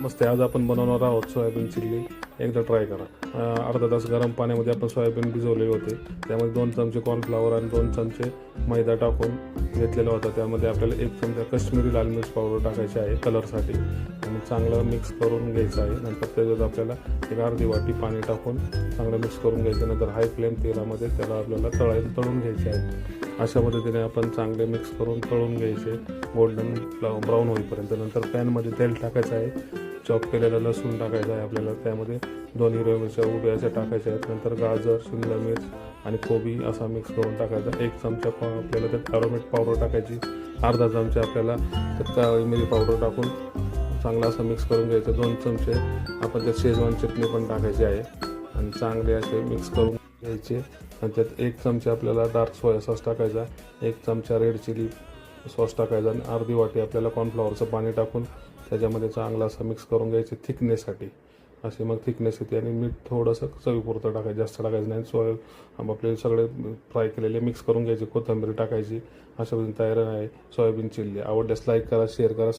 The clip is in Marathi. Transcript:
मस्त आज आपण बनवणार आहोत सोयाबीन चिल्ली. एकदा ट्राय करा. अर्धा तास गरम पाण्यामध्ये आपण सोयाबीन भिजवले होते. त्यामध्ये 2 चमचे कॉर्नफ्लॉवर आणि 2 चमचे मैदा टाकून घेतलेला होता. त्यामध्ये आपल्याला 1 चमचा काश्मीरी लाल मिर्च पावडर टाकायची आहे कलरसाठी आणि चांगलं मिक्स करून घ्यायचं आहे. नंतर त्याच्यात आपल्याला एक अर्धी वाटी पाणी टाकून चांगलं मिक्स करून घ्यायचं. नंतर हाय फ्लेम तेलामध्ये त्याला आपल्याला तळून घ्यायचे आहे. अशा पद्धतीने आपण चांगले मिक्स करून तळून घ्यायचे गोल्डन ब्राऊन होईपर्यंत. नंतर पॅनमध्ये तेल टाकायचं आहे. चॉप केलेलं लसूण टाकायचं आहे आपल्याला. त्यामध्ये 2 हिरव्या मिरच्या उभ्या अशा टाकायच्या आहेत. नंतर गाजर, शिमला मिर्च आणि कोबी असा मिक्स करून टाकायचा. 1 चमचा आपल्याला त्यात अरोमेट पावडर टाकायची. अर्धा चमचा आपल्याला त्यात काळी मिरी पावडर टाकून चांगलं असं मिक्स करून घ्यायचं. 2 चमचे आपण त्यात शेजवान चटणी पण टाकायची आहे आणि चांगले असे मिक्स करून घ्यायचे. आणि त्यात 1 चमचा आपल्याला डार्क सोया सॉस टाकायचा, 1 चमचा रेड चिली सॉस टाकायचा आणि अर्धी वाटी आपल्याला कॉर्नफ्लॉवरचं पाणी टाकून त्याच्यामध्ये चांगलं असं मिक्स करून घ्यायचे थिकनेससाठी. असे मग थिकनेस येते आणि मीठ थोडंसं चवीपुरतं टाकायचं, जास्त टाकायचं नाही. आपले सगळे फ्राय केलेले मिक्स करून घ्यायचे. कोथिंबीर टाकायची. अशा पद्धतीने तयार आहे सोयाबीन चिल्ली. आवडल्यास लाईक करा, शेअर करा.